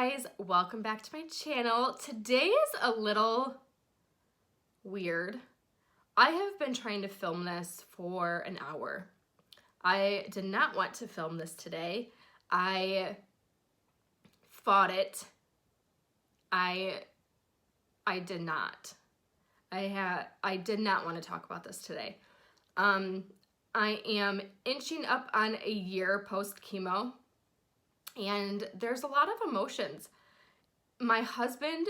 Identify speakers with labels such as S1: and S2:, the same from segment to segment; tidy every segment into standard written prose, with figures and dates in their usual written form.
S1: guys, welcome back to my channel. Today is a little weird. I have been trying to film this for an hour. I did not want to film this today. I fought it. I did not. I did not want to talk about this today. I am inching up on a year post chemo. And there's a lot of emotions. My husband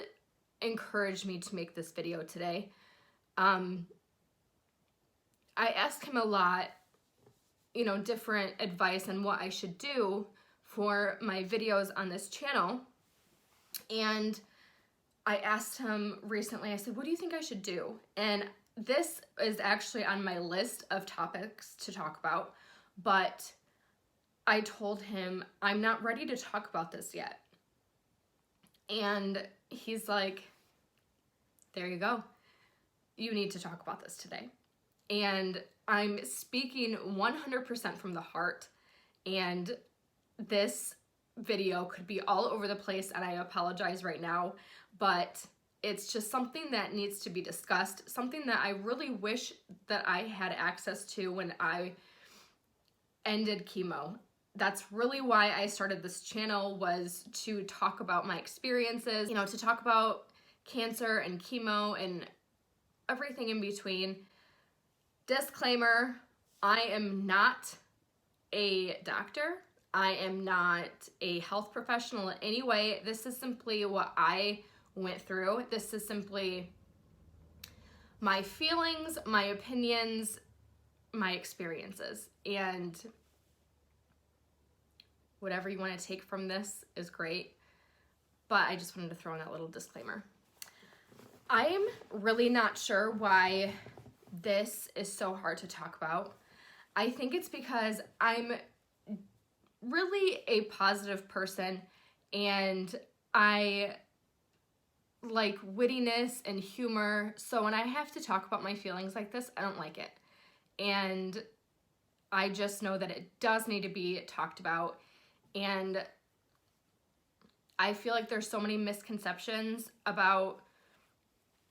S1: encouraged me to make this video today. I asked him a lot, different advice on what I should do for my videos on this channel. And I asked him recently, I said, what do you think I should do? And this is actually on my list of topics to talk about, but I told him, I'm not ready to talk about this yet. And he's like, there you go. You need to talk about this today. And I'm speaking 100% from the heart. And this video could be all over the place, and I apologize right now, but it's just something that needs to be discussed, something that I really wish that I had access to when I ended chemo. That's really why I started this channel, was to talk about my experiences, to talk about cancer and chemo and everything in between. Disclaimer, I am not a doctor. I am not a health professional in any way. This is simply what I went through. This is simply my feelings, my opinions, my experiences, and whatever you want to take from this is great, but I just wanted to throw in that little disclaimer. I'm really not sure why this is so hard to talk about. I think it's because I'm really a positive person, and I like wittiness and humor, so when I have to talk about my feelings like this, I don't like it. And I just know that it does need to be talked about. And I feel like there's so many misconceptions about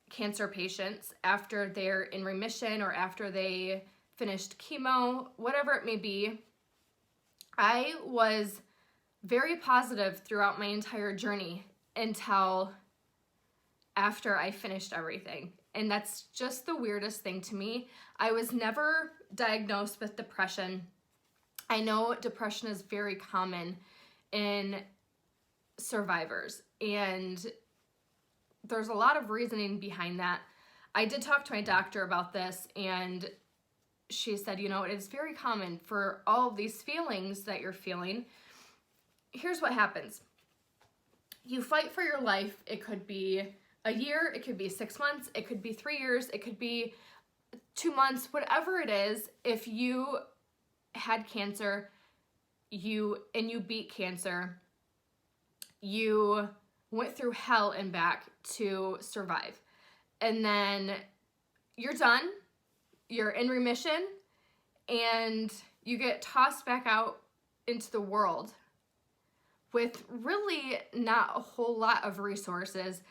S1: cancer patients after they're in remission or after they finished chemo, whatever it may be. I was very positive throughout my entire journey until after I finished everything. And that's just the weirdest thing to me. I was never diagnosed with depression. I know depression is very common in survivors, and there's a lot of reasoning behind that. I did talk to my doctor about this, and she said, it is very common for all of these feelings that you're feeling. Here's what happens. You fight for your life. It could be a year, it could be 6 months, it could be 3 years, it could be 2 months, whatever it is. If you had cancer, you beat cancer, you went through hell and back to survive, and then you're done, you're in remission, and you get tossed back out into the world with really not a whole lot of resources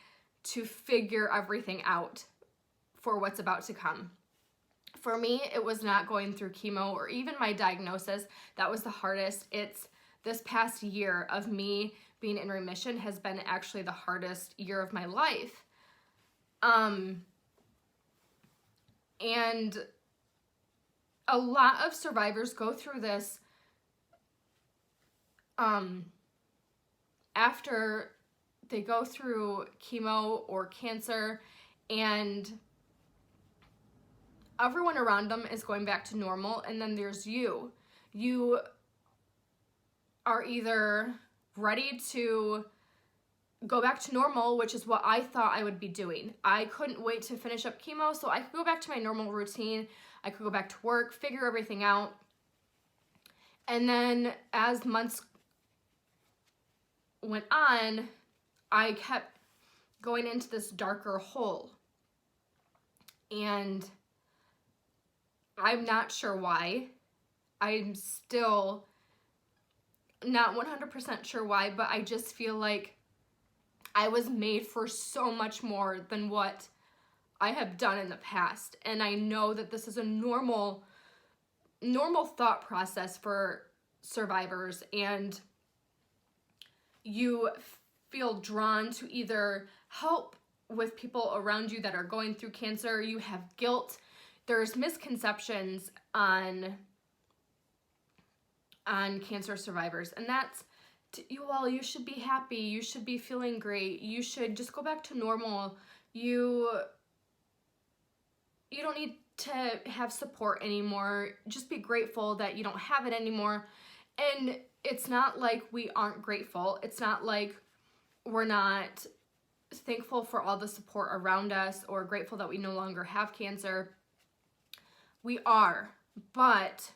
S1: to figure everything out for what's about to come. For me, it was not going through chemo or even my diagnosis that was the hardest. It's this past year of me being in remission has been actually the hardest year of my life. And a lot of survivors go through this after they go through chemo or cancer, and everyone around them is going back to normal, and then there's you. You are either ready to go back to normal, which is what I thought I would be doing. I couldn't wait to finish up chemo so I could go back to my normal routine. I could go back to work, figure everything out. And then as months went on, I kept going into this darker hole. And I'm not sure why. I'm still not 100% sure why, but I just feel like I was made for so much more than what I have done in the past. And I know that this is a normal thought process for survivors, and you feel drawn to either help with people around you that are going through cancer. You have guilt. There's misconceptions on cancer survivors, and that's well, you should be happy, you should be feeling great, you should just go back to normal, you don't need to have support anymore, just be grateful that you don't have it anymore. And it's not like we aren't grateful. It's not like we're not thankful for all the support around us or grateful that we no longer have cancer. We are, but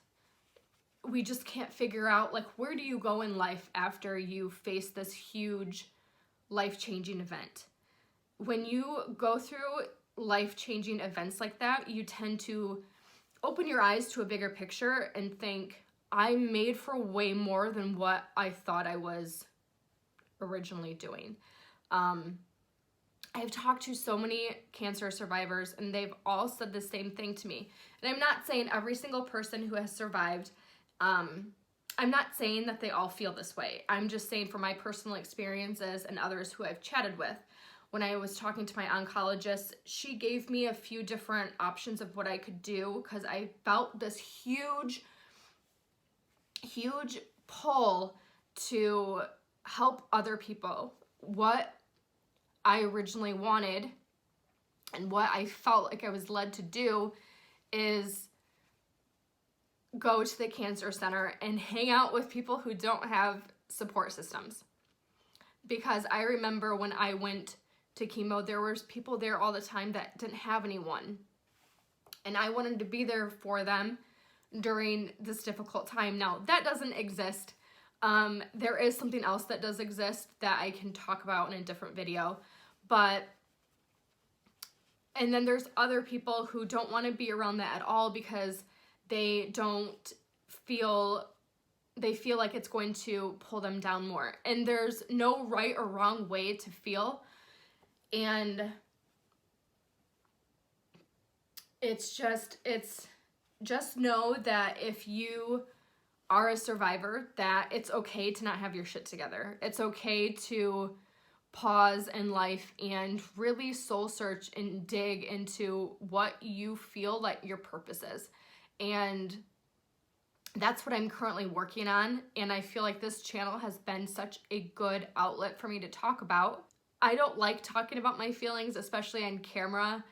S1: we just can't figure out, like, where do you go in life after you face this huge life-changing event? When you go through life-changing events like that, you tend to open your eyes to a bigger picture and think, I'm made for way more than what I thought I was originally doing. I've talked to so many cancer survivors, and they've all said the same thing to me. And I'm not saying every single person who has survived, I'm not saying that they all feel this way. I'm just saying from my personal experiences and others who I've chatted with. When I was talking to my oncologist, she gave me a few different options of what I could do, because I felt this huge pull to help other people. What I originally wanted and what I felt like I was led to do is go to the cancer center and hang out with people who don't have support systems. Because I remember when I went to chemo, there was people there all the time that didn't have anyone. And I wanted to be there for them during this difficult time. Now, that doesn't exist. There is something else that does exist that I can talk about in a different video. And then there's other people who don't want to be around that at all because they feel like it's going to pull them down more. And there's no right or wrong way to feel. And it's just know that if you are a survivor, that it's okay to not have your shit together. It's okay to pause in life and really soul search and dig into what you feel like your purpose is. And that's what I'm currently working on. And I feel like this channel has been such a good outlet for me to talk about. I don't like talking about my feelings, especially on camera.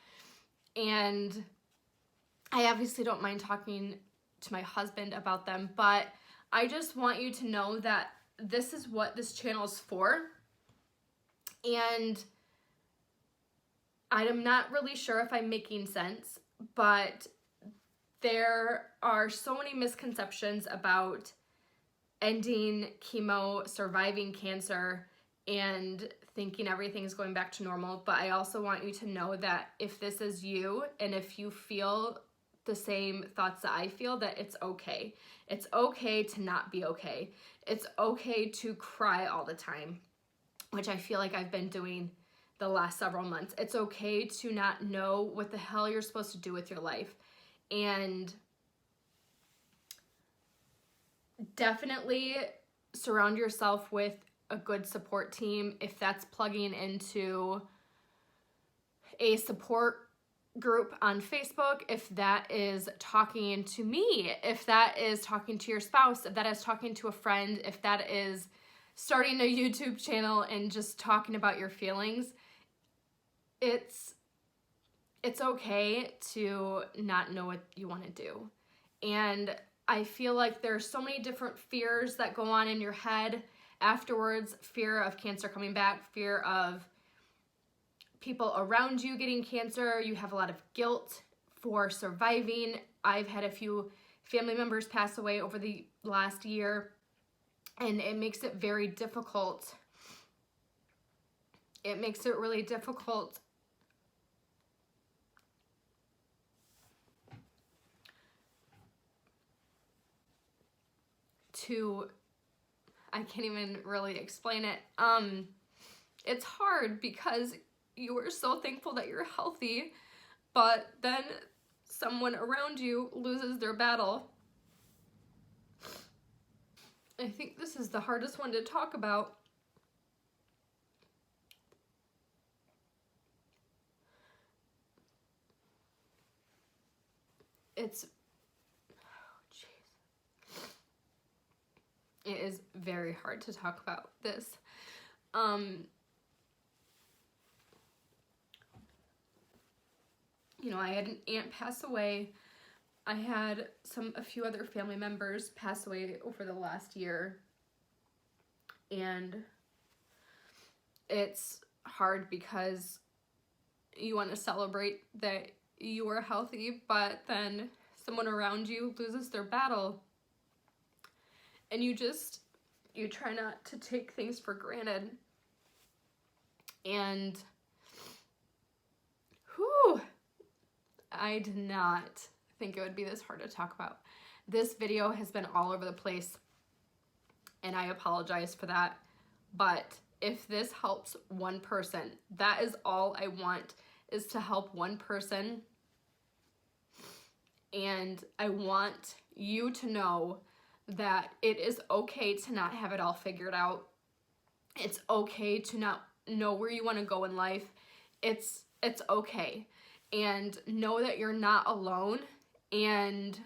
S1: And I obviously don't mind talking to my husband about them, but I just want you to know that this is what this channel is for. And I'm not really sure if I'm making sense, but there are so many misconceptions about ending chemo, surviving cancer, and thinking everything's going back to normal. But I also want you to know that if this is you, and if you feel the same thoughts that I feel, that it's okay. It's okay to not be okay. It's okay to cry all the time, which I feel like I've been doing the last several months. It's okay to not know what the hell you're supposed to do with your life. And definitely surround yourself with a good support team. If that's plugging into a support group on Facebook, if that is talking to me, if that is talking to your spouse, if that is talking to a friend, if that is starting a YouTube channel and just talking about your feelings, it's okay to not know what you want to do. And I feel like there's so many different fears that go on in your head afterwards. Fear of cancer coming back, fear of people around you getting cancer. You have a lot of guilt for surviving. I've had a few family members pass away over the last year, and it makes it very difficult. It makes it really difficult to, I can't even really explain it. it's hard because you are so thankful that you're healthy, but then someone around you loses their battle. I think this is the hardest one to talk about. It is very hard to talk about this. You know, I had an aunt pass away. I had a few other family members pass away over the last year. And it's hard because you want to celebrate that you are healthy, but then someone around you loses their battle. And you try not to take things for granted. And I did not think it would be this hard to talk about. This video has been all over the place, and I apologize for that. But if this helps one person, that is all I want, is to help one person. And I want you to know that it is okay to not have it all figured out. It's okay to not know where you want to go in life. It's okay. And know that you're not alone, and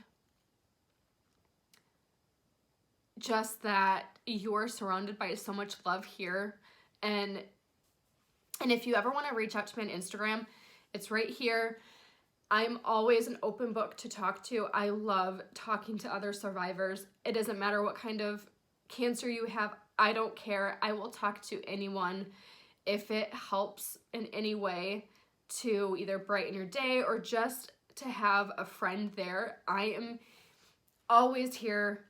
S1: just that you're surrounded by so much love here. And if you ever want to reach out to me on Instagram, it's right here. I'm always an open book to talk to. I love talking to other survivors. It doesn't matter what kind of cancer you have. I don't care. I will talk to anyone if it helps in any way to either brighten your day or just to have a friend there. I am always here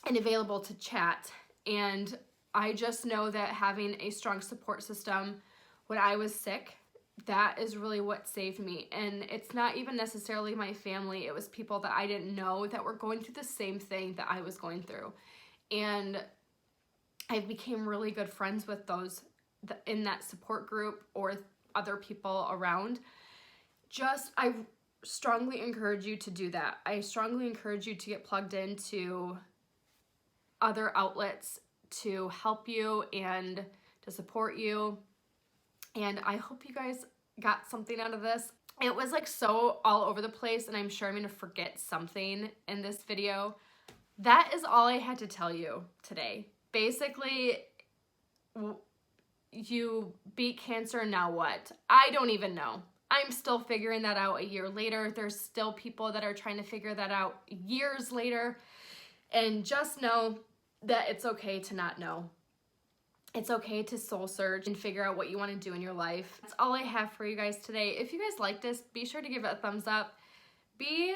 S1: and available to chat. And I just know that having a strong support system when I was sick, that is really what saved me. And it's not even necessarily my family. It was people that I didn't know that were going through the same thing that I was going through. And I became really good friends with those in that support group or other people around. I strongly encourage you to do that. I strongly encourage you to get plugged into other outlets to help you and to support you. And I hope you guys got something out of this. It was like so all over the place, and I'm sure I'm gonna forget something in this video. That is all I had to tell you today. Basically, you beat cancer, now what? I don't even know. I'm still figuring that out a year later. There's still people that are trying to figure that out years later. And just know that it's okay to not know. It's okay to soul search and figure out what you want to do in your life. That's all I have for you guys today. If you guys like this, be sure to give it a thumbs up. Be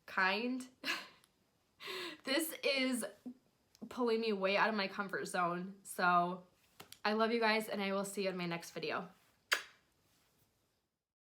S1: kind. This is pulling me way out of my comfort zone. So I love you guys, and I will see you in my next video.